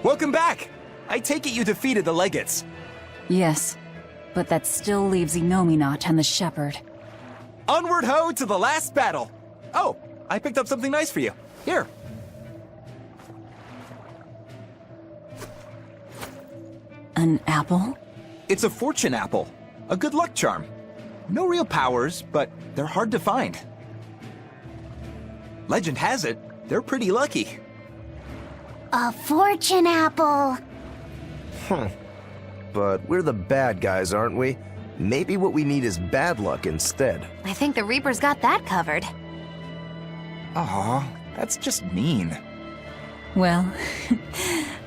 Welcome back! I take it you defeated the Legates. Yes, but that still leaves Inominat and the Shepherd. Onward ho to the last battle! Oh, I picked up something nice for you. Here. An apple? It's a fortune apple. A good luck charm. No real powers, but they're hard to find. Legend has it, they're pretty lucky. A fortune apple. But we're the bad guys, aren't we? Maybe what we need is bad luck instead. I think the Reaper's got that covered. Aw, that's just mean. Well,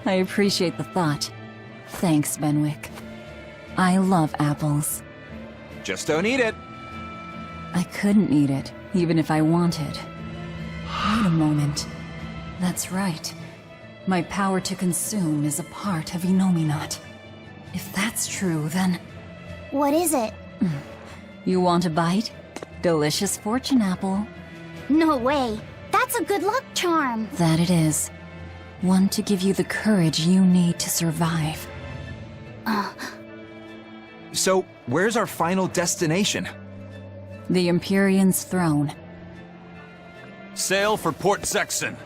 I appreciate the thought. Thanks, Benwick. I love apples. Just don't eat it. I couldn't eat it, even if I wanted. Wait a moment. That's right. My power to consume is a part of Inominat. If that's true, then... What is it? You want a bite? Delicious fortune apple. No way. That's a good luck charm. That it is. One to give you the courage you need to survive. So, where's our final destination? The Empyrean's throne. Sail for Port Sexton.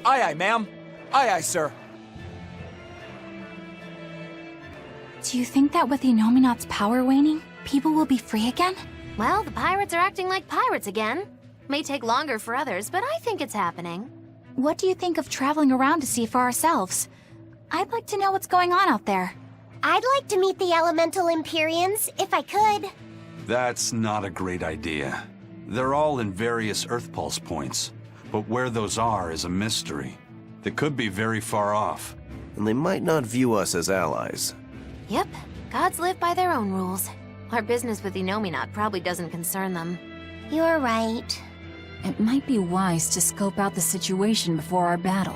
Aye, aye, ma'am. Aye, aye, sir. Do you think that with Inominat's power waning, people will be free again? Well, the pirates are acting like pirates again. May take longer for others, but I think it's happening. What do you think of traveling around to see for ourselves? I'd like to know what's going on out there. I'd like to meet the elemental Empyreans, if I could. That's not a great idea. They're all in various Earth Pulse points, but where those are is a mystery. They could be very far off. And they might not view us as allies. Yep, gods live by their own rules. Our business with Inominat probably doesn't concern them. You're right. It might be wise to scope out the situation before our battle.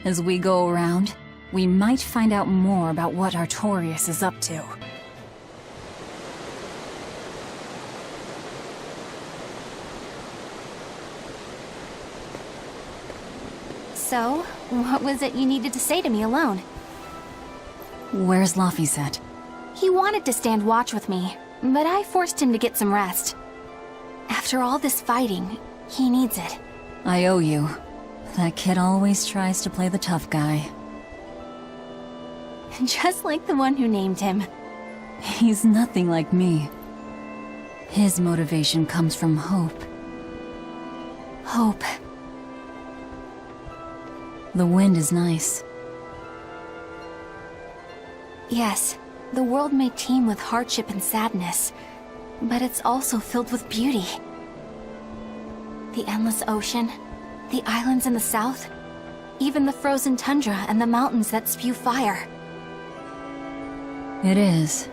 As we go around, we might find out more about what Artorias is up to. So, what was it you needed to say to me alone? Where's Laphicet? He wanted to stand watch with me, but I forced him to get some rest. After all this fighting, he needs it. I owe you. That kid always tries to play the tough guy. Just like the one who named him. He's nothing like me. His motivation comes from hope. Hope. The wind is nice. Yes, the world may teem with hardship and sadness, but it's also filled with beauty. The endless ocean, the islands in the south, even the frozen tundra and the mountains that spew fire. It is.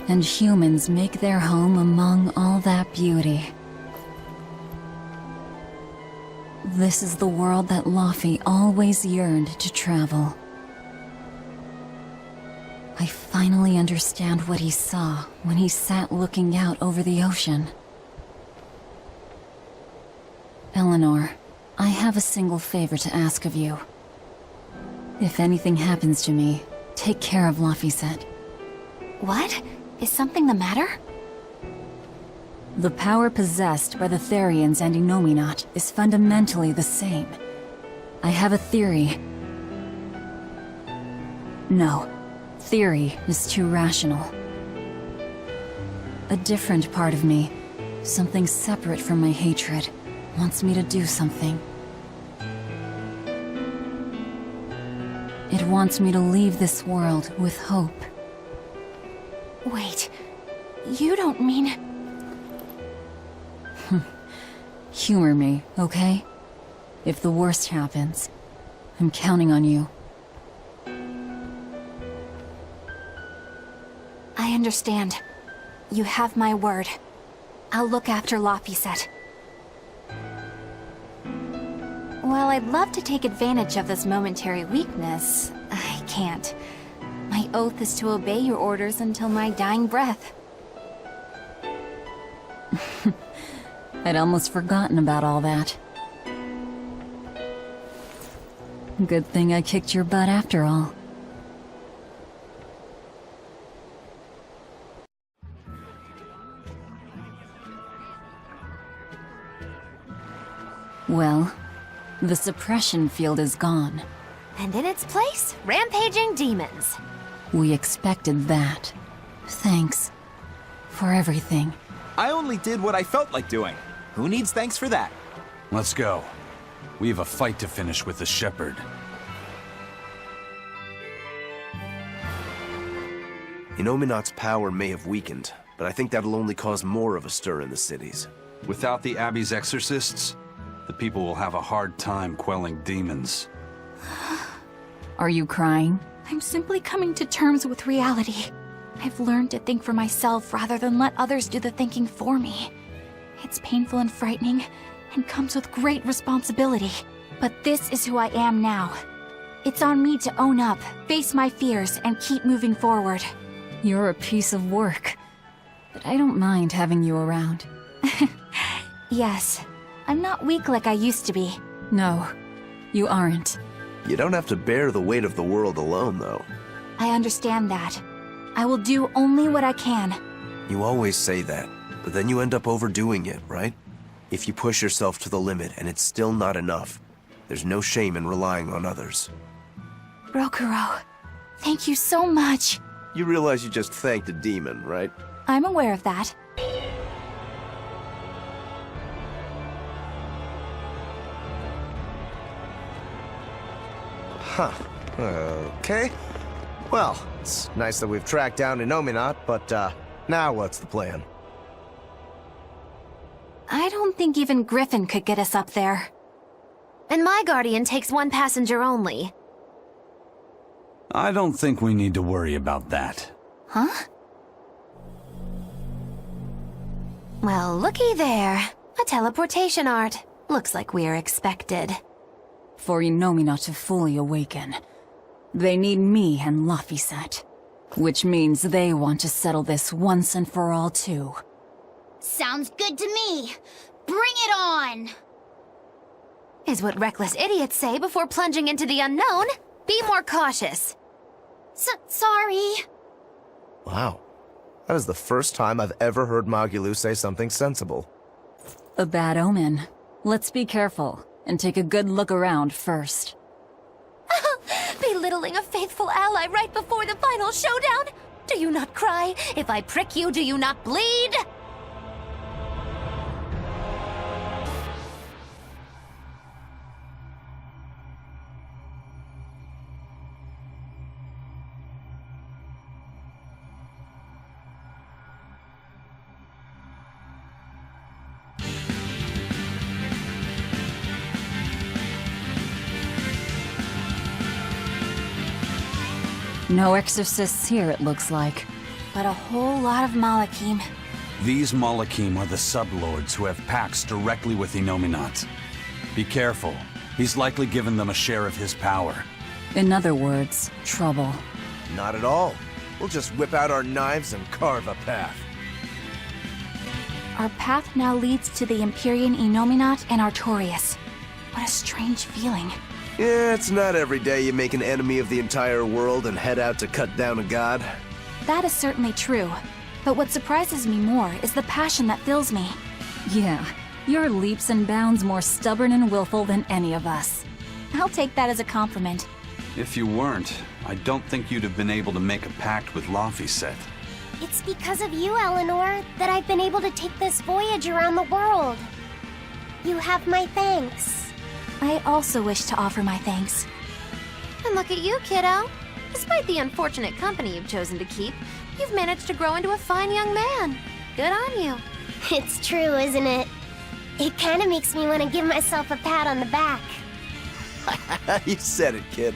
And humans make their home among all that beauty. This is the world that Laffy always yearned to travel. I finally understand what he saw when he sat looking out over the ocean. Eleanor, I have a single favor to ask of you. If anything happens to me, take care of Laphicet. What? Is something the matter? The power possessed by the Therians and Inominat is fundamentally the same. I have a theory. No, theory is too rational. A different part of me, something separate from my hatred, wants me to do something. It wants me to leave this world with hope. Wait, you don't mean... Humor me, okay? If the worst happens, I'm counting on you. I understand. You have my word. I'll look after Laphicet. While I'd love to take advantage of this momentary weakness, I can't. My oath is to obey your orders until my dying breath. I'd almost forgotten about all that. Good thing I kicked your butt after all. Well, the suppression field is gone. And in its place, rampaging demons. We expected that. Thanks for everything. I only did what I felt like doing. Who needs thanks for that? Let's go. We have a fight to finish with the Shepherd. Innominat's power may have weakened, but I think that'll only cause more of a stir in the cities. Without the Abbey's exorcists, the people will have a hard time quelling demons. Are you crying? I'm simply coming to terms with reality. I've learned to think for myself rather than let others do the thinking for me. It's painful and frightening, and comes with great responsibility. But this is who I am now. It's on me to own up, face my fears, and keep moving forward. You're a piece of work. But I don't mind having you around. Yes, I'm not weak like I used to be. No, you aren't. You don't have to bear the weight of the world alone, though. I understand that. I will do only what I can. You always say that, but then you end up overdoing it, right? If you push yourself to the limit and it's still not enough, there's no shame in relying on others. Rokuro, thank you so much. You realize you just thanked a demon, right? I'm aware of that. Huh. Okay. Well, it's nice that we've tracked down Innominat, but, now what's the plan? I don't think even Griffin could get us up there. And my guardian takes one passenger only. I don't think we need to worry about that. Huh? Well, looky there. A teleportation art. Looks like we're expected. For Innominat to fully awaken, they need me and Laphicet. Which means they want to settle this once and for all, too. Sounds good to me. Bring it on! Is what reckless idiots say before plunging into the unknown. Be more cautious. Sorry. Wow. That is the first time I've ever heard Magulu say something sensible. A bad omen. Let's be careful, and take a good look around first. Belittling a faithful ally right before the final showdown? Do you not cry? If I prick you, do you not bleed? No exorcists here, it looks like. But a whole lot of Malakim. These Malakim are the sublords who have pacts directly with Innominat. Be careful. He's likely given them a share of his power. In other words, trouble. Not at all. We'll just whip out our knives and carve a path. Our path now leads to the Empyrean Innominat and Artorias. What a strange feeling. Yeah, it's not every day you make an enemy of the entire world and head out to cut down a god. That is certainly true. But what surprises me more is the passion that fills me. Yeah, you're leaps and bounds more stubborn and willful than any of us. I'll take that as a compliment. If you weren't, I don't think you'd have been able to make a pact with Laphicet. It's because of you, Eleanor, that I've been able to take this voyage around the world. You have my thanks. I also wish to offer my thanks. And look at you, kiddo. Despite the unfortunate company you've chosen to keep, you've managed to grow into a fine young man. Good on you. It's true, isn't it? It kind of makes me want to give myself a pat on the back. You said it, kid.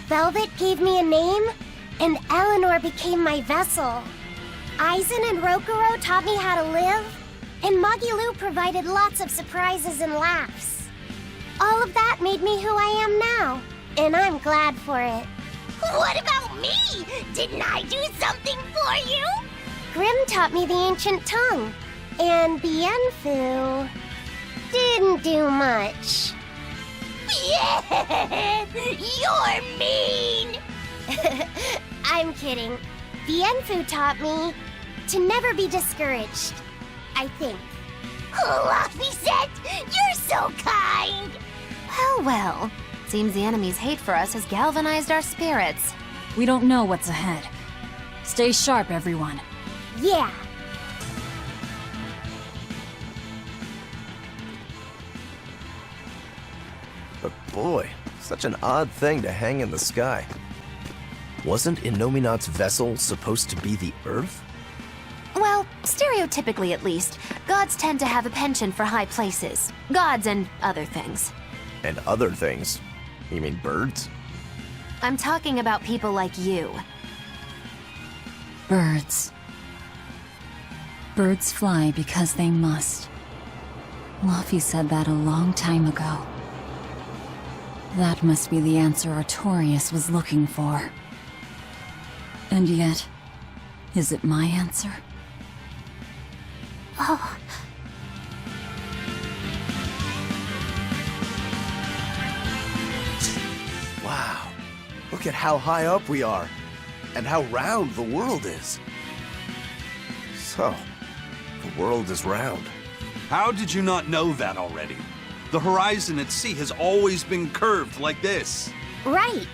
Velvet gave me a name, and Eleanor became my vessel. Aizen and Rokuro taught me how to live, and Magulu provided lots of surprises and laughs. All of that made me who I am now, and I'm glad for it. What about me? Didn't I do something for you? Grimm taught me the ancient tongue, and Bienfu didn't do much. Yeah! You're mean! I'm kidding. The Enfu taught me to never be discouraged. I think. Laphicet, you're so kind! Well, well. Seems the enemy's hate for us has galvanized our spirits. We don't know what's ahead. Stay sharp, everyone. Yeah. But boy, such an odd thing to hang in the sky. Wasn't Innominat's vessel supposed to be the Earth? Well, stereotypically at least, gods tend to have a penchant for high places. Gods and other things. And other things? You mean birds? I'm talking about people like you. Birds. Birds fly because they must. Luffy said that a long time ago. That must be the answer Artorias was looking for. And yet, is it my answer? Oh. Wow. Look at how high up we are. And how round the world is. So, the world is round. How did you not know that already? The horizon at sea has always been curved like this. Right.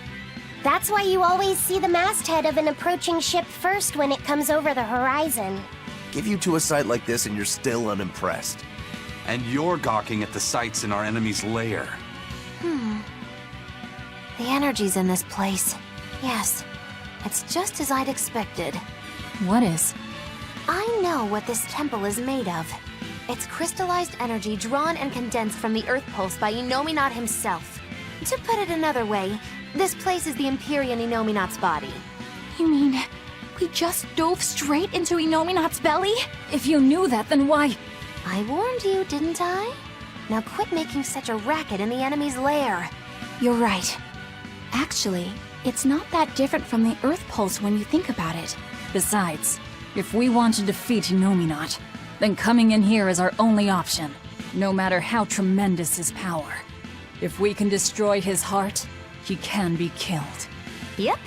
That's why you always see the masthead of an approaching ship first when it comes over the horizon. Give you to a sight like this and you're still unimpressed. And you're gawking at the sights in our enemy's lair. The energy's in this place. Yes, it's just as I'd expected. What is? I know what this temple is made of. It's crystallized energy drawn and condensed from the Earth Pulse by Innominat himself. To put it another way, this place is the Empyrean Innominat's body. You mean we just dove straight into Innominat's belly? If you knew that, then why? I warned you, didn't I? Now quit making such a racket in the enemy's lair. You're right. Actually, it's not that different from the Earth Pulse when you think about it. Besides, if we want to defeat Innominat, then coming in here is our only option, no matter how tremendous his power. If we can destroy his heart, he can be killed. Yep,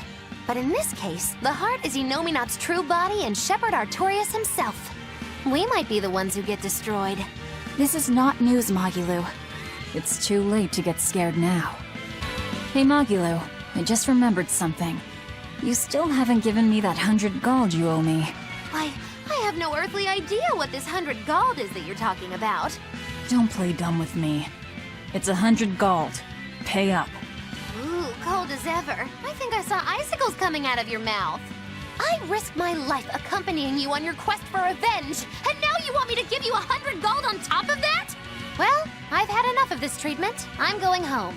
but in this case, the heart is Innominat's true body and Shepherd Artorias himself. We might be the ones who get destroyed. This is not news, Magilu. It's too late to get scared now. Hey Magilu, I just remembered something. You still haven't given me that 100 gold you owe me. I have no earthly idea what this 100 gold is that you're talking about. Don't play dumb with me. It's 100 gold. Pay up. Ooh, cold as ever. I think I saw icicles coming out of your mouth. I risked my life accompanying you on your quest for revenge, and now you want me to give you 100 gold on top of that? Well, I've had enough of this treatment. I'm going home.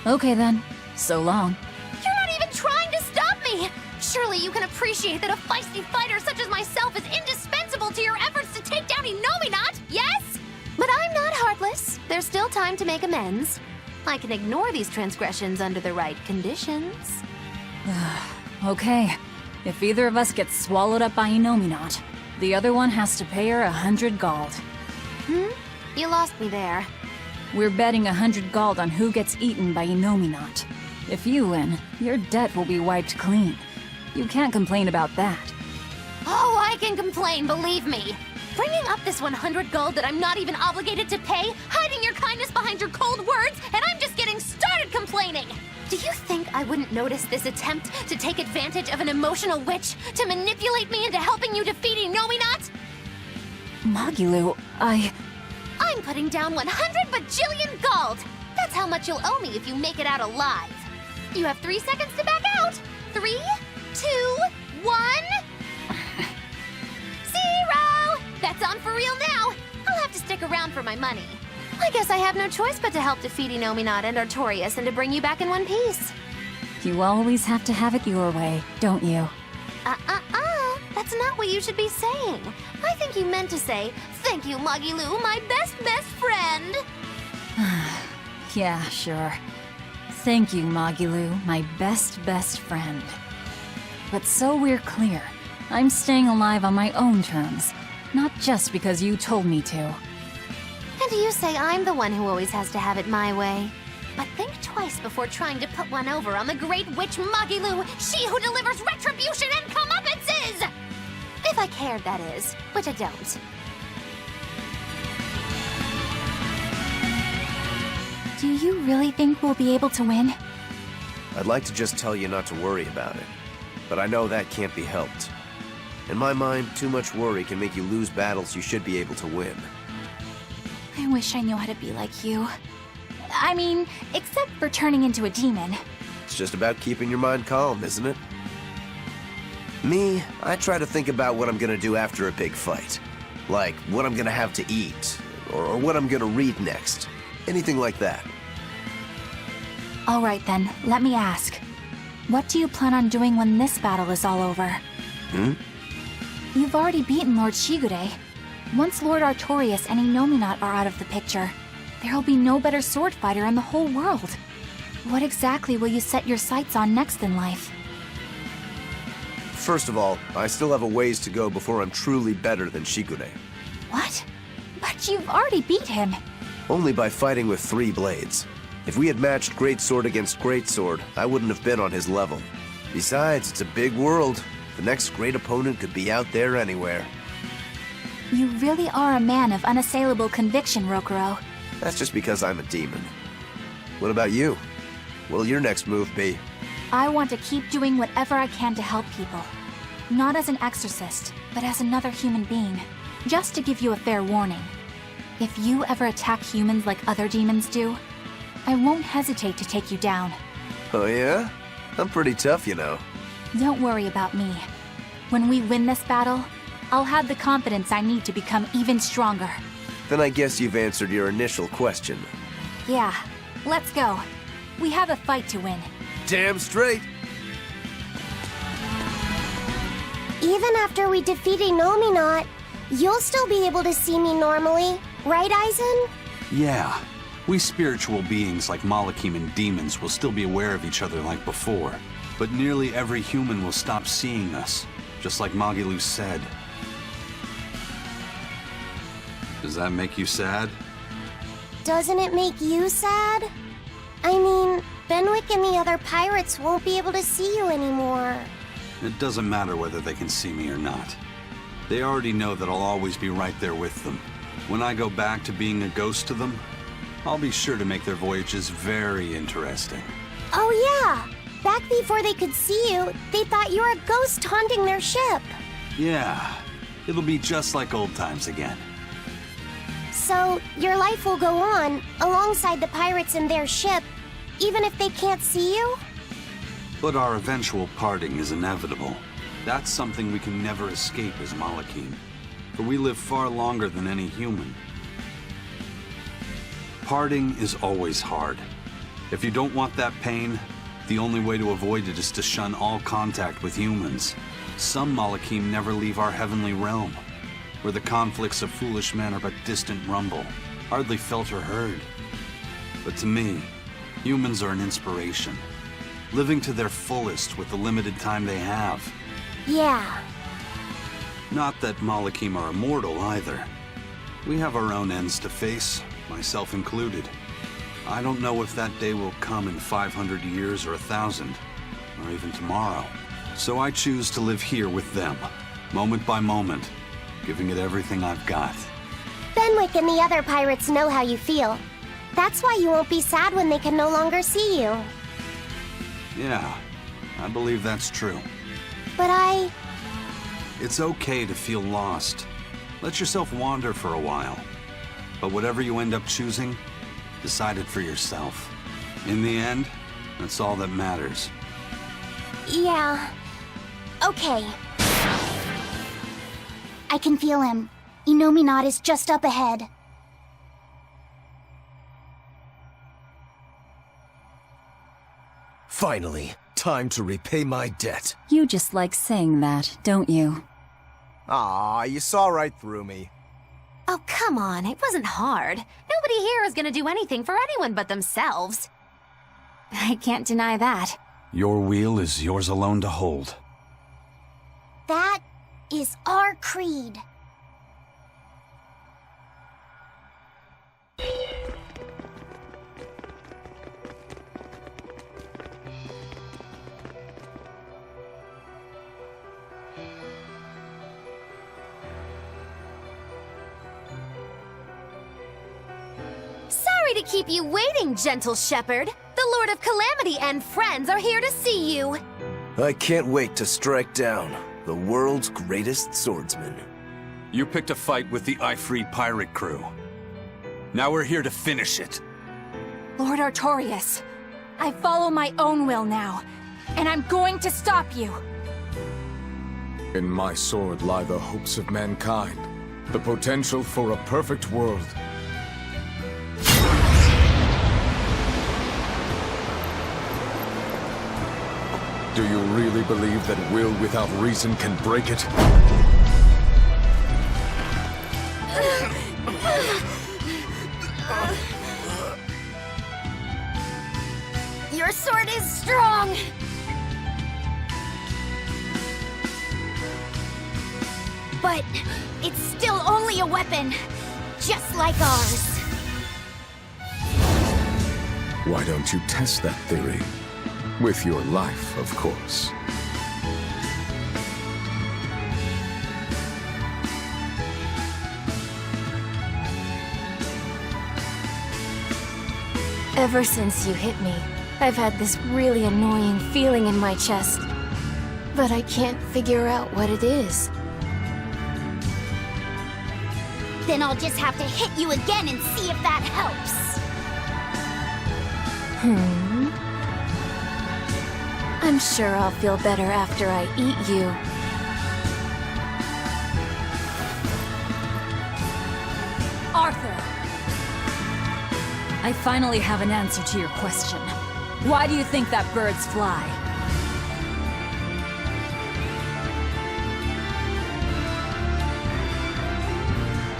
Okay then. So long. You're not even trying to stop me! Surely you can appreciate that a feisty fighter such as myself is indispensable to your efforts to take down Innominat, yes? But I'm not heartless. There's still time to make amends. I can ignore these transgressions under the right conditions. Okay. If either of us gets swallowed up by Innominat, the other one has to pay her 100 gold. You lost me there. We're betting 100 gold on who gets eaten by Innominat. If you win, your debt will be wiped clean. You can't complain about that. Oh, I can complain, believe me. Bringing up this 100 gold that I'm not even obligated to pay, hiding your kindness behind your cold words, and I'm just getting started complaining. Do you think I wouldn't notice this attempt to take advantage of an emotional witch to manipulate me into helping you defeat Innominat? Magilu, I'm putting down 100 bajillion gold. That's how much you'll owe me if you make it out alive. You have 3 seconds to back out. 3, 2, 1. 0! That's on for real now. I'll have to stick around for my money. I guess I have no choice but to help defeat Innominat and Artorias and to bring you back in one piece. you always have to have it your way, don't you? That's not what you should be saying. I think you meant to say, thank you, Magilu, my best friend. Yeah, sure. Thank you, Magilu, my best friend. But so we're clear, I'm staying alive on my own terms, not just because you told me to. And you say I'm the one who always has to have it my way. But think twice before trying to put one over on the great witch Magilu, she who delivers retribution and comeuppances! If I cared, that is, which I don't. Do you really think we'll be able to win? I'd like to just tell you not to worry about it, but I know that can't be helped. In my mind, too much worry can make you lose battles you should be able to win. I wish I knew how to be like you. I mean, except for turning into a demon. It's just about keeping your mind calm, isn't it? Me, I try to think about what I'm gonna do after a big fight. Like, what I'm gonna have to eat, or what I'm gonna read next. Anything like that. All right then, let me ask. What do you plan on doing when this battle is all over? You've already beaten Lord Shigure. Once Lord Artorias and Inominat are out of the picture, there'll be no better sword fighter in the whole world. What exactly will you set your sights on next in life? First of all, I still have a ways to go before I'm truly better than Shigure. What? But you've already beat him. Only by fighting with 3 blades. If we had matched Greatsword against Greatsword, I wouldn't have been on his level. Besides, it's a big world. The next great opponent could be out there anywhere. You really are a man of unassailable conviction, Rokuro. That's just because I'm a demon. What about you? What'll your next move be? I want to keep doing whatever I can to help people. Not as an exorcist, but as another human being. Just to give you a fair warning. If you ever attack humans like other demons do, I won't hesitate to take you down. Oh yeah? I'm pretty tough, you know. Don't worry about me. When we win this battle, I'll have the confidence I need to become even stronger. Then I guess you've answered your initial question. Yeah, let's go. We have a fight to win. Damn straight! Even after we defeat Inominat, you'll still be able to see me normally, right, Aizen? Yeah. We spiritual beings like Malakim and demons will still be aware of each other like before. But nearly every human will stop seeing us, just like Magilu said. Does that make you sad? Doesn't it make you sad? I mean, Benwick and the other pirates won't be able to see you anymore. It doesn't matter whether they can see me or not. They already know that I'll always be right there with them. When I go back to being a ghost to them, I'll be sure to make their voyages very interesting. Oh yeah! Back before they could see you, they thought you were a ghost haunting their ship. Yeah, it'll be just like old times again. So, your life will go on, alongside the pirates and their ship, even if they can't see you? But our eventual parting is inevitable. That's something we can never escape as Malakim, for we live far longer than any human. Parting is always hard. If you don't want that pain, the only way to avoid it is to shun all contact with humans. Some Malakim never leave our heavenly realm, where the conflicts of foolish men are but distant rumble, hardly felt or heard. But to me, humans are an inspiration, living to their fullest with the limited time they have. Yeah. Not that Malakim are immortal either. We have our own ends to face, myself included. I don't know if that day will come in 500 years or 1,000, or even tomorrow. So I choose to live here with them, moment by moment, giving it everything I've got. Benwick and the other pirates know how you feel. That's why you won't be sad when they can no longer see you. Yeah, I believe that's true. But It's okay to feel lost. Let yourself wander for a while. But whatever you end up choosing, decide it for yourself. In the end, that's all that matters. Yeah. Okay. I can feel him. Inominat is just up ahead. Finally, time to repay my debt. You just like saying that, don't you? Aw, you saw right through me. Oh, come on, it wasn't hard. Nobody here is gonna do anything for anyone but themselves. I can't deny that. Your wheel is yours alone to hold. That is our creed. to keep you waiting, gentle shepherd. The Lord of Calamity and friends are here to see you. I can't wait to strike down the world's greatest swordsman. You picked a fight with the Ifrit pirate crew. Now we're here to finish it. Lord Artorias, I follow my own will now, and I'm going to stop you. In my sword lie the hopes of mankind, the potential for a perfect world. Do you really believe that will without reason can break it? Your sword is strong! But it's still only a weapon, just like ours. Why don't you test that theory? With your life, of course. Ever since you hit me, I've had this really annoying feeling in my chest. But I can't figure out what it is. Then I'll just have to hit you again and see if that helps. I'm sure I'll feel better after I eat you. Arthur! I finally have an answer to your question. Why do you think that birds fly?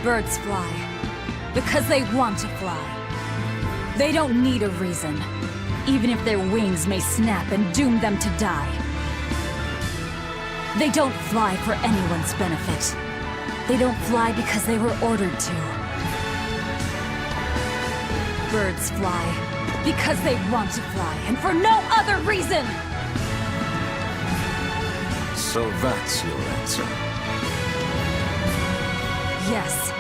Birds fly because they want to fly. They don't need a reason, even if their wings may snap and doom them to die. They don't fly for anyone's benefit. They don't fly because they were ordered to. Birds fly because they want to fly, and for no other reason! So that's your answer. Yes.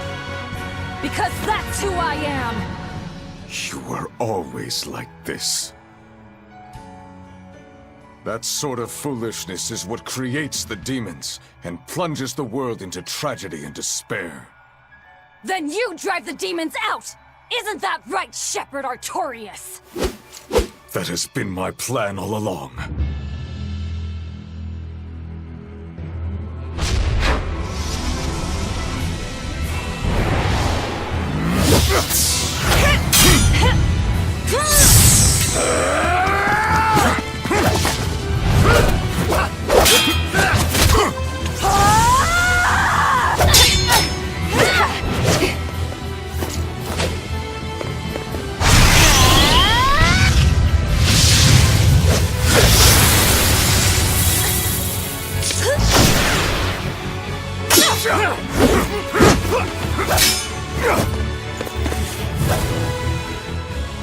Because that's who I am! You were always like this. That sort of foolishness is what creates the demons and plunges the world into tragedy and despair. Then you drive the demons out! Isn't that right, Shepherd Artorias? That has been my plan all along.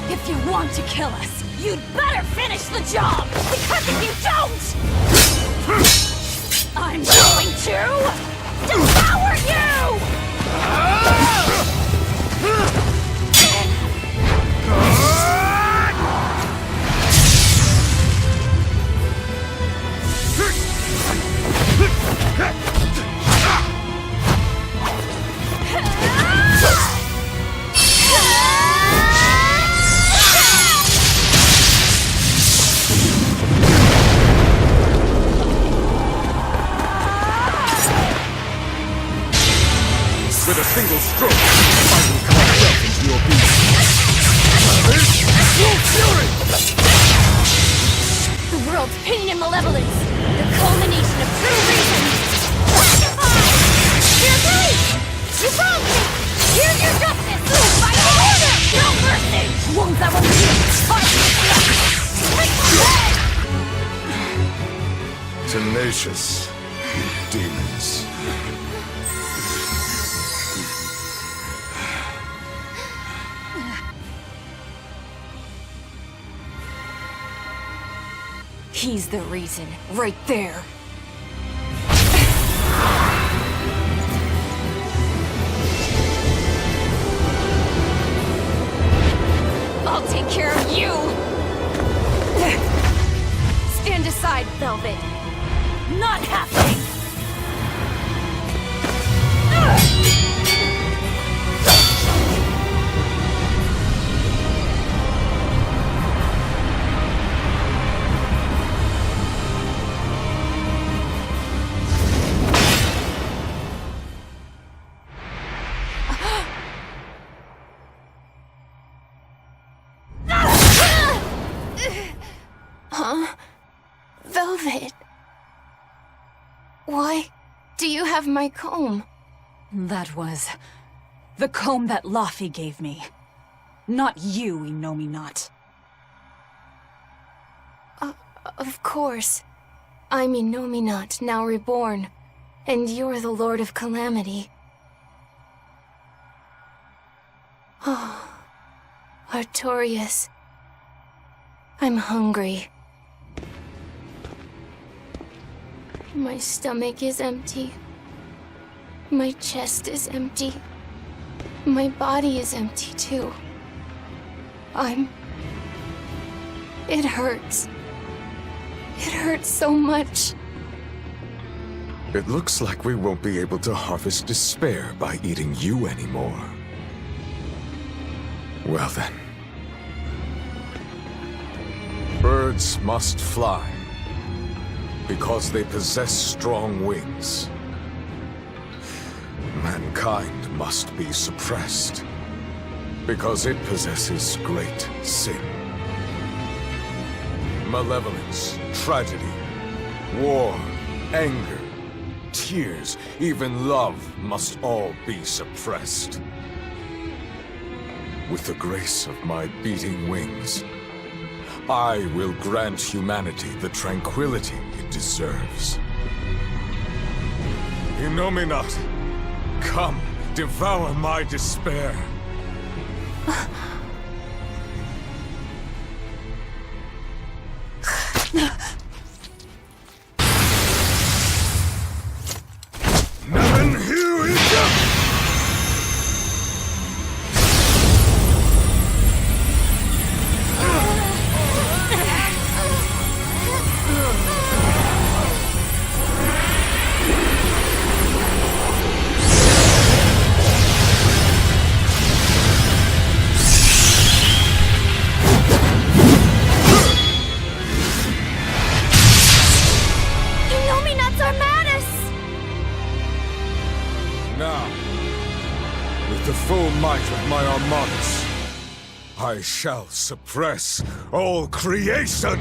If you want to kill us, you'd better finish the job! Because if you don't, I'm going to devour you! With a single stroke, I will carve death into your beast. Full fury! The world's pain and malevolence, the culmination of true reason. You're right! You wronged me! Here's your justice! By your order! No mercy! Wounds that will heal! Take my head! Tenacious demons. He's the reason, right there. I'll take care of you! Stand aside, Velvet. Not happening! Velvet. Why do you have my comb? That was the comb that Laufey gave me. Not you, Inomine. Of course. I'm Inomine, now reborn. And you're the Lord of Calamity. Oh, Artorias. I'm hungry. My stomach is empty. My chest is empty. My body is empty too. It hurts. It hurts so much. It looks like we won't be able to harvest despair by eating you anymore. Well then. Birds must fly, because they possess strong wings. Mankind must be suppressed, because it possesses great sin. Malevolence, tragedy, war, anger, tears, even love must all be suppressed. With the grace of my beating wings, I will grant humanity the tranquility it deserves. Inomine, come, devour my despair. Neven Hugh is Now, with the full might of my armadas, I shall suppress all creation!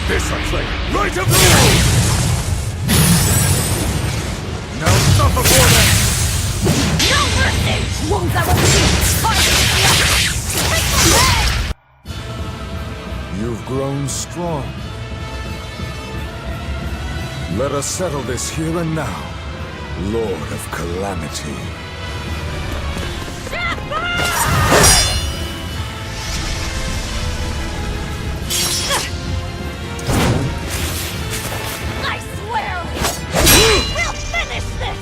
This I claim, right of rule! Now stop before them! No mercy! Won't that will be You've grown strong. Let us settle this here and now, Lord of Calamity. I swear! We'll finish this!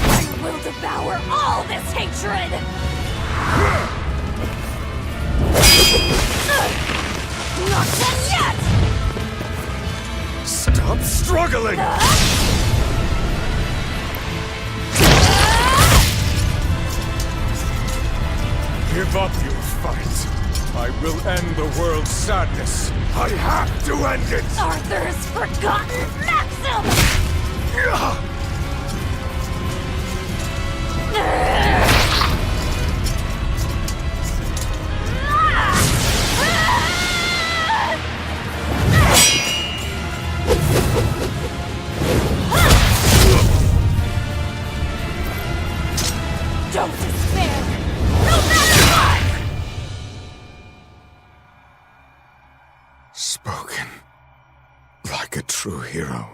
I will devour all this hatred! Not done yet! Stop struggling! Give up your fight. I will end the world's sadness. I have to end it! Arthur's forgotten maxim! Don't despair! No matter what! Spoken like a true hero.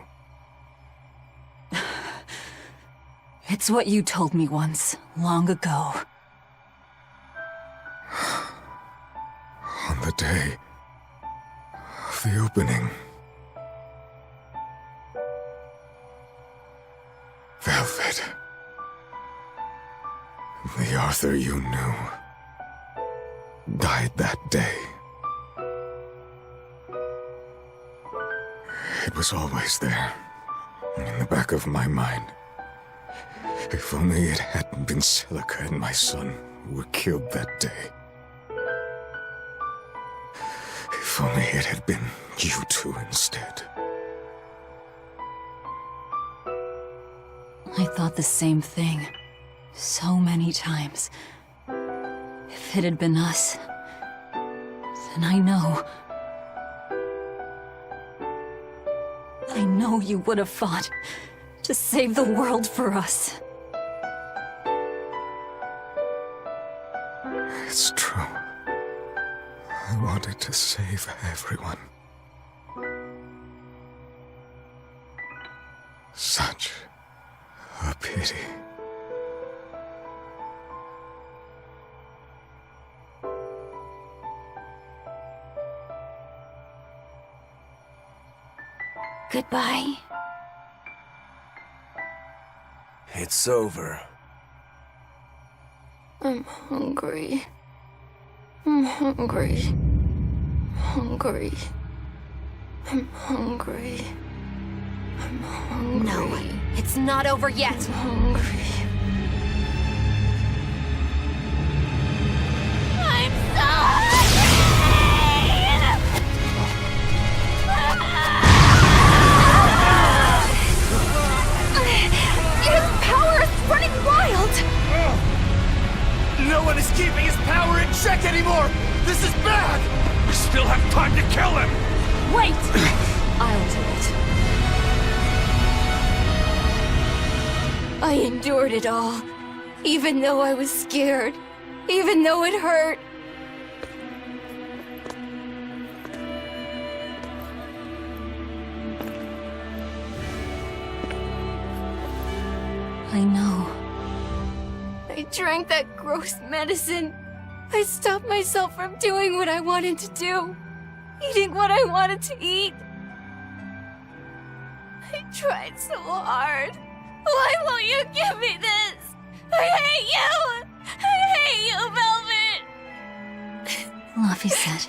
It's what you told me once, long ago. On the day of the opening, Velvet. The Arthur you knew died that day. It was always there, in the back of my mind. If only it hadn't been Celica and my son who were killed that day. If only it had been you two instead. I thought the same thing. So many times. If it had been us, then I know you would have fought to save the world for us. It's true. I wanted to save everyone. Such a pity. Goodbye. It's over. I'm hungry. I'm hungry. Hungry. I'm hungry. I'm hungry. No, it's not over yet. I'm hungry. I'm so hungry! His power is running wild! No one is keeping his power in check anymore! This is bad! We still have time to kill him! Wait! I'll do it. I endured it all, even though I was scared, even though it hurt. I know. I drank that gross medicine. I stopped myself from doing what I wanted to do, eating what I wanted to eat. I tried so hard. Why won't you give me this? I hate you! I hate you, Velvet! Luffy said,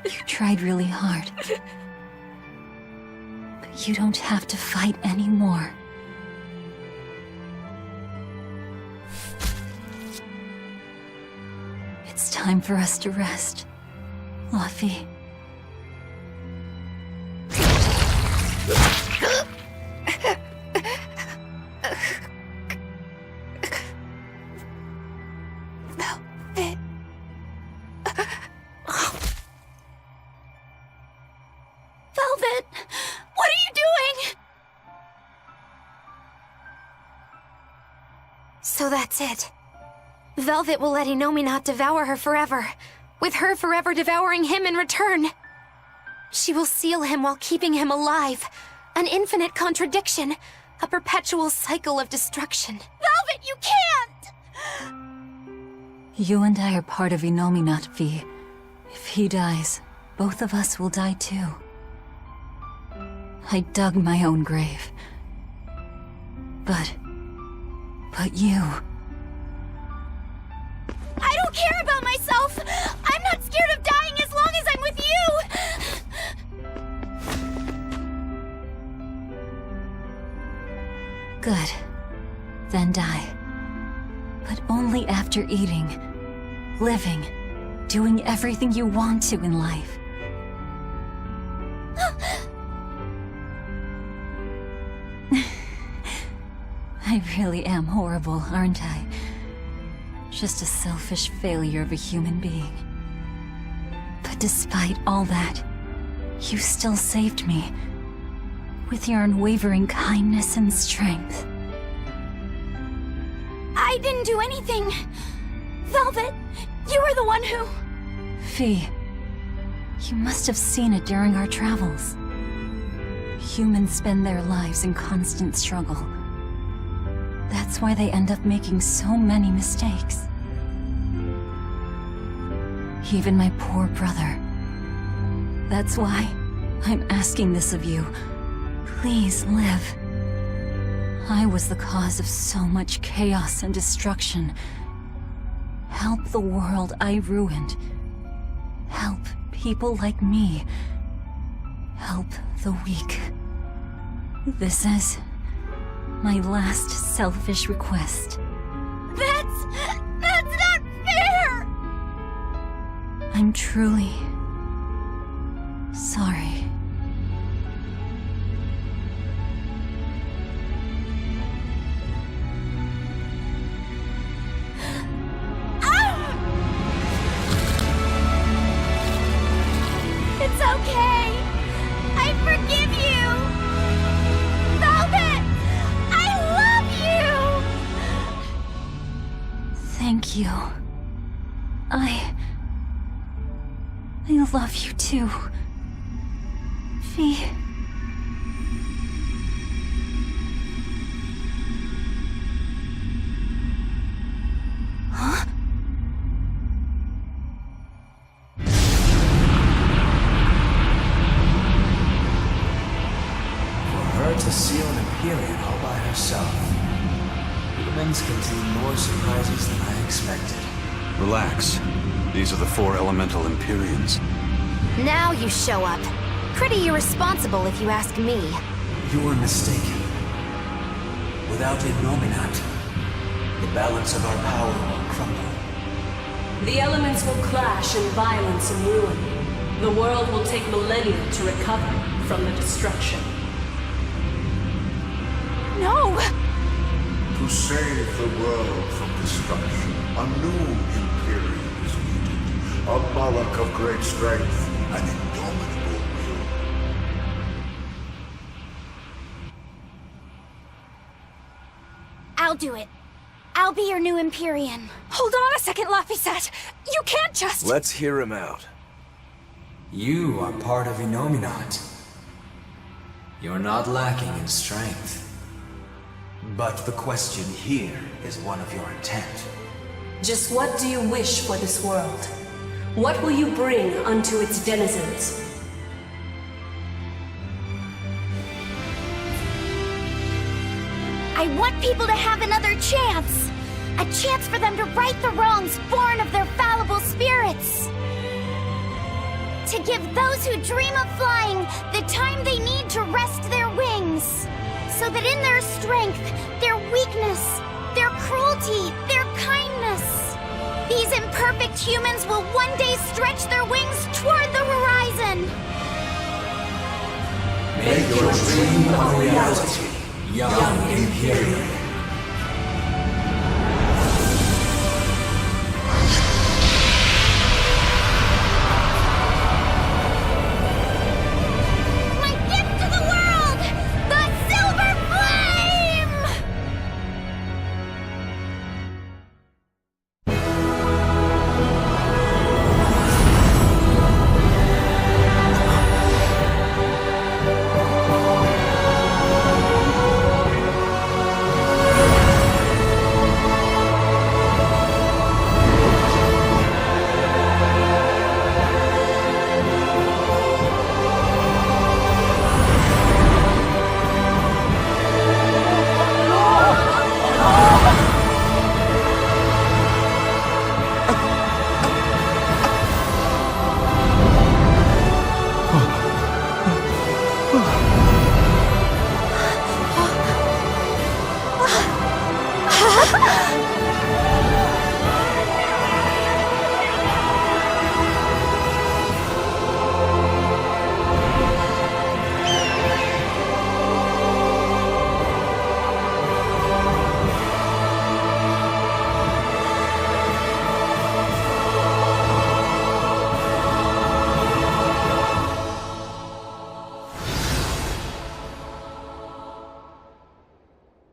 you tried really hard. But you don't have to fight anymore. It's time for us to rest, Luffy. Velvet. Velvet, what are you doing? So that's it. Velvet will let Inomina devour her forever, with her forever devouring him in return. She will seal him while keeping him alive. An infinite contradiction, a perpetual cycle of destruction. Velvet, you can't! You and I are part of Inomina, V. If he dies, both of us will die too. I dug my own grave. But you... I don't care about myself! I'm not scared of dying as long as I'm with you! Good. Then die. But only after eating, living, doing everything you want to in life. I really am horrible, aren't I? Just a selfish failure of a human being. But despite all that, you still saved me. With your unwavering kindness and strength. I didn't do anything! Velvet, you were the one who... Fee, you must have seen it during our travels. Humans spend their lives in constant struggle. That's why they end up making so many mistakes. Even my poor brother. That's why I'm asking this of you. Please live. I was the cause of so much chaos and destruction. Help the world I ruined. Help people like me. Help the weak. This is my last selfish request. That's not fair! I'm truly sorry. It's okay. I forgive you. Velvet, I love you. Thank you. I love you too. Fee. Huh? To seal an Empyrean all by herself. Humans contain more surprises than I expected. Relax. These are the 4 elemental Empyreans. Now you show up. Pretty irresponsible if you ask me. You were mistaken. Without Innominat, the balance of our power will crumble. The elements will clash in violence and ruin. The world will take millennia to recover from the destruction. No! To save the world from destruction, a new Imperium is needed. A Malak of great strength and indomitable will. I'll do it. I'll be your new Empyrean. Hold on a second, Laphicet! You can't just— Let's hear him out. You are part of Innominat. You're not lacking in strength. But the question here is one of your intent. Just what do you wish for this world? What will you bring unto its denizens? I want people to have another chance. A chance for them to right the wrongs born of their fallible spirits. To give those who dream of flying the time they need to rest their wings. So that in their strength, their weakness, their cruelty, their kindness, these imperfect humans will one day stretch their wings toward the horizon. Make your dream a reality, young Imperium.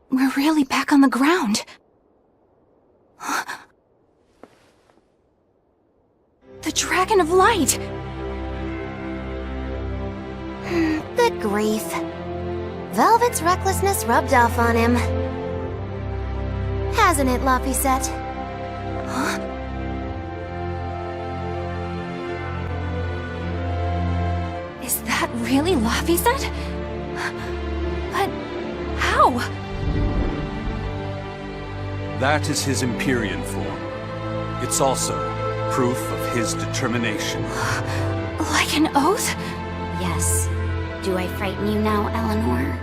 We're really back on the ground. The Dragon of Light! Good grief. Velvet's recklessness rubbed off on him. Hasn't it, Laphicet? Huh? Is that really Laphicet? But how? That is his Empyrean form. It's also proof of his determination. Like an oath? Yes. Do I frighten you now, Eleanor?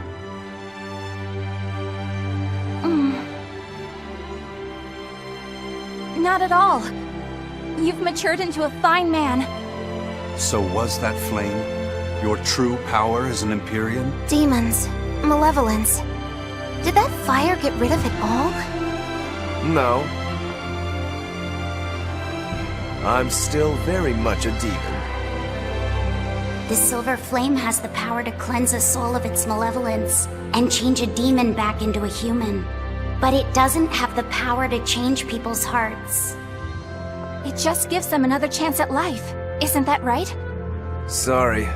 Not at all. You've matured into a fine man. So was that flame your true power as an Empyrean? Demons. Malevolence. Did that fire get rid of it all? No. I'm still very much a demon. The silver flame has the power to cleanse a soul of its malevolence and change a demon back into a human. But it doesn't have the power to change people's hearts. It just gives them another chance at life. Isn't that right? Sorry.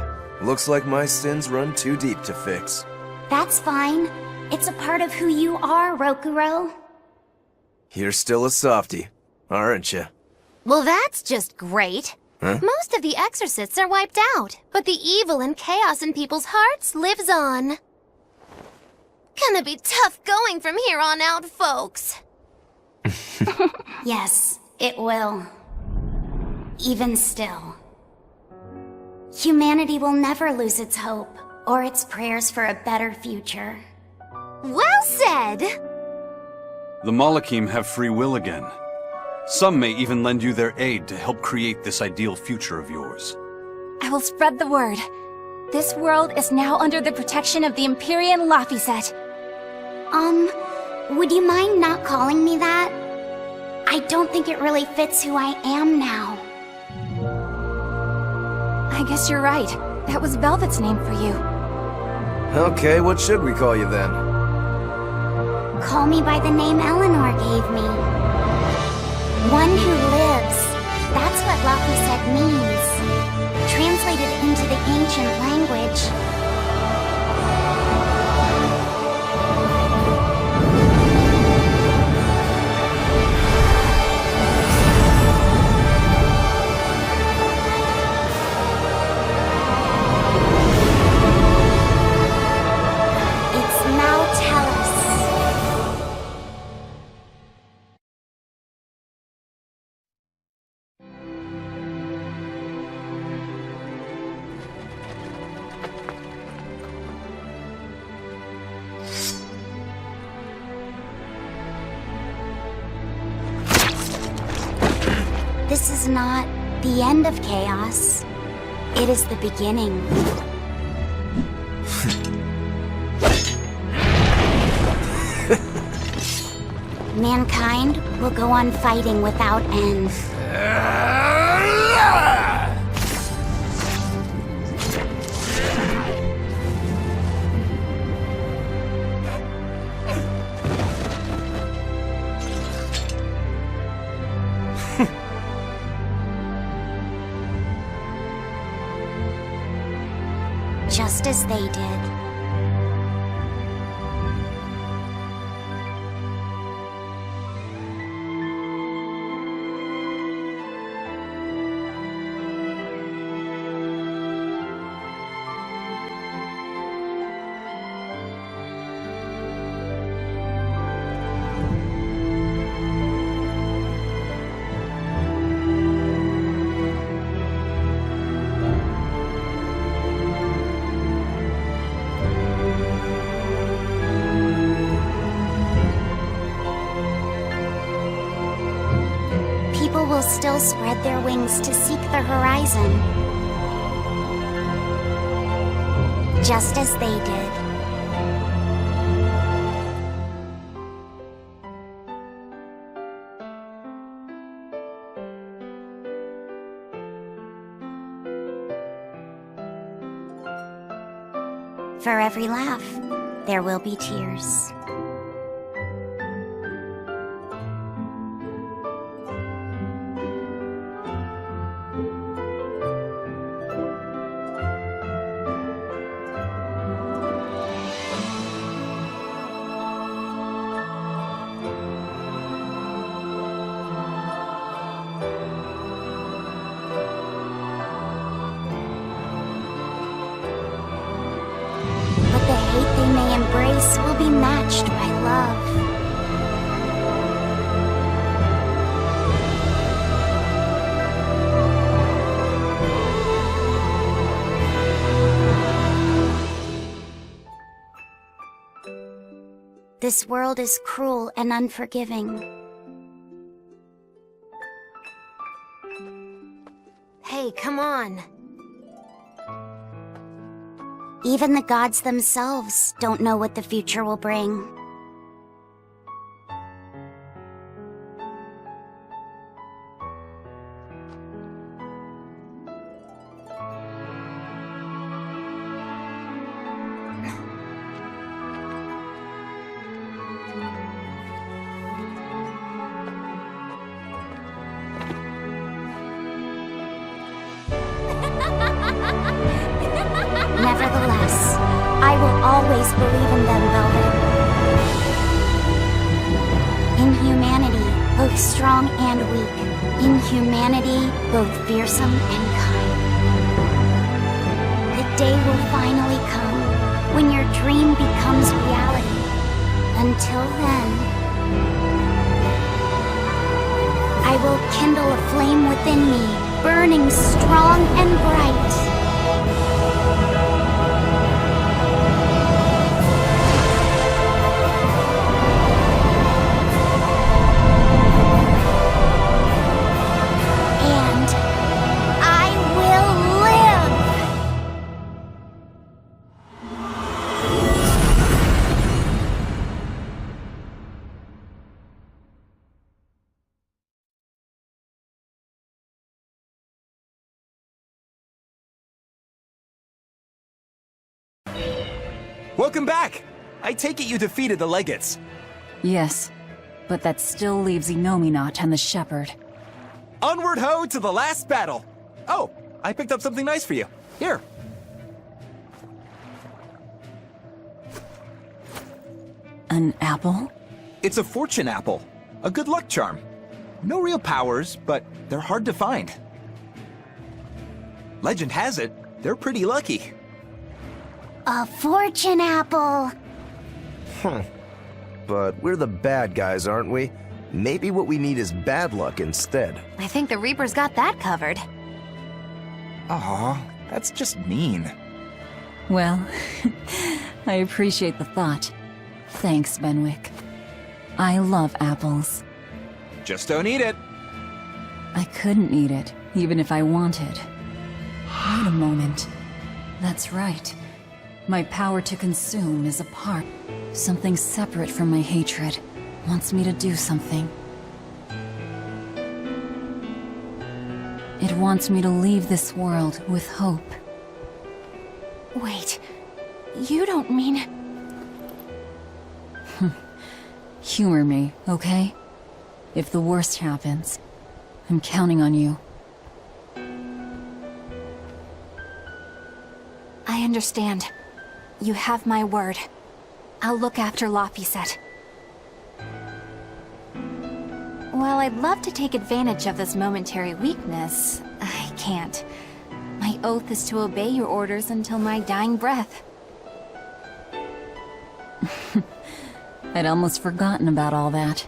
Looks like my sins run too deep to fix. That's fine. It's a part of who you are, Rokuro. You're still a softie, aren't you? Well, that's just great. Huh? Most of the exorcists are wiped out, but the evil and chaos in people's hearts lives on. Gonna be tough going from here on out, folks. Yes, it will. Even still. Humanity will never lose its hope, or its prayers for a better future. Well said! The Malachim have free will again. Some may even lend you their aid to help create this ideal future of yours. I will spread the word. This world is now under the protection of the Empyrean Laphicet. Would you mind not calling me that? I don't think it really fits who I am now. I guess you're right. That was Velvet's name for you. Okay, what should we call you then? Call me by the name Eleanor gave me. One who lives. That's what Laphicet means. Translated into the ancient language. This is not the end of chaos. It is the beginning. Mankind will go on fighting without end. Just as they did. Will still spread their wings to seek the horizon. Just as they did. For every laugh, there will be tears. The hate they may embrace will be matched by love. This world is cruel and unforgiving. Hey, come on. Even the gods themselves don't know what the future will bring. Nevertheless, I will always believe in them, Velvet. In humanity, both strong and weak. In humanity, both fearsome and kind. The day will finally come when your dream becomes reality. Until then, I will kindle a flame within me, burning strong and bright. Welcome back! I take it you defeated the Legates. Yes, but that still leaves Inominat and the Shepherd. Onward ho to the last battle! Oh, I picked up something nice for you. Here. An apple? It's a fortune apple. A good luck charm. No real powers, but they're hard to find. Legend has it, they're pretty lucky. A fortune apple! But we're the bad guys, aren't we? Maybe what we need is bad luck instead. I think the Reaper's got that covered. Aw, that's just mean. Well, I appreciate the thought. Thanks, Benwick. I love apples. Just don't eat it. I couldn't eat it, even if I wanted. Wait a moment. That's right. My power to consume is a part. Something separate from my hatred wants me to do something. It wants me to leave this world with hope. Wait, you don't mean... Humor me, okay? If the worst happens, I'm counting on you. I understand. You have my word. I'll look after Laphicet. While I'd love to take advantage of this momentary weakness, I can't. My oath is to obey your orders until my dying breath. I'd almost forgotten about all that.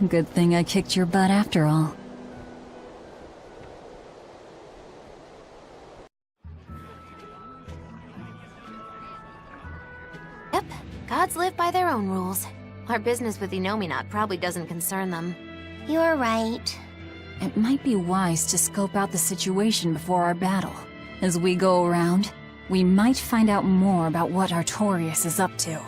Good thing I kicked your butt after all. Yep, gods live by their own rules. Our business with Inominat probably doesn't concern them. You're right. It might be wise to scope out the situation before our battle. As we go around, we might find out more about what Artorias is up to.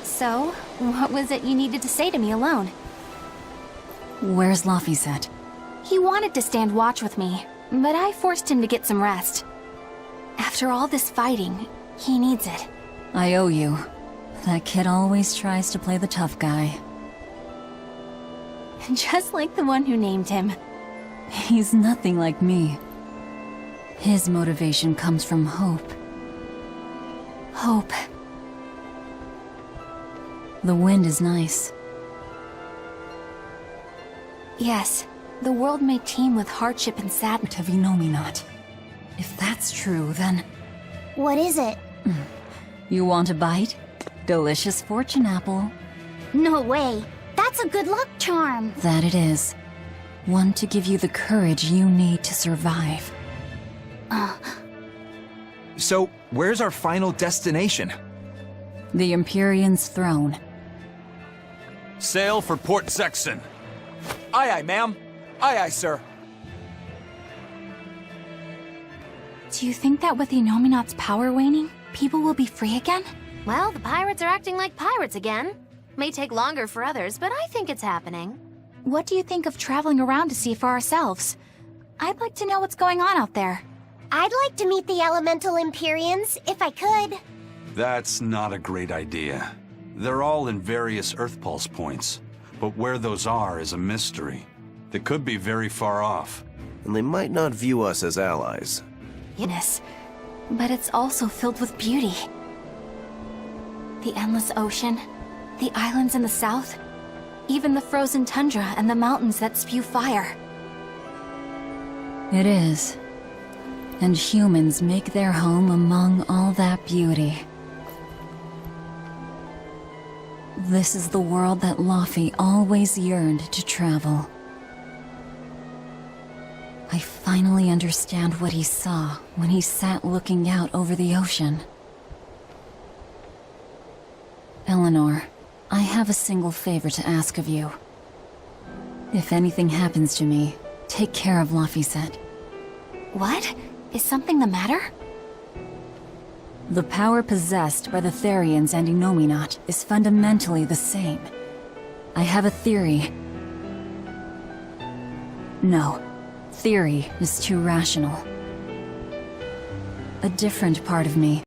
So, what was it you needed to say to me alone? Where's Laphicet? He wanted to stand watch with me, but I forced him to get some rest. After all this fighting, he needs it. I owe you. That kid always tries to play the tough guy. Just like the one who named him. He's nothing like me. His motivation comes from hope. Hope. The wind is nice. Yes, the world may teem with hardship and sadness. Of Inominat. If that's true, then... What is it? You want a bite? Delicious fortune apple. No way. That's a good luck charm. That it is. One to give you the courage you need to survive. So, where's our final destination? The Empyrean's throne. Sail for Port Sexton. Aye, aye, ma'am. Aye, aye, sir. Do you think that with the Innominat's power waning, people will be free again? Well, the pirates are acting like pirates again. May take longer for others, but I think it's happening. What do you think of traveling around to see for ourselves? I'd like to know what's going on out there. I'd like to meet the elemental Empyreans, if I could. That's not a great idea. They're all in various Earth Pulse points, but where those are is a mystery. They could be very far off. And they might not view us as allies. Yes, but it's also filled with beauty. The endless ocean, the islands in the south, even the frozen tundra and the mountains that spew fire. It is. And humans make their home among all that beauty. This is the world that Laufey always yearned to travel. I finally understand what he saw when he sat looking out over the ocean. Eleanor, I have a single favor to ask of you. If anything happens to me, take care of Laufey. What? Is something the matter? The power possessed by the Therians and Innominat is fundamentally the same. I have a theory. No, theory is too rational. A different part of me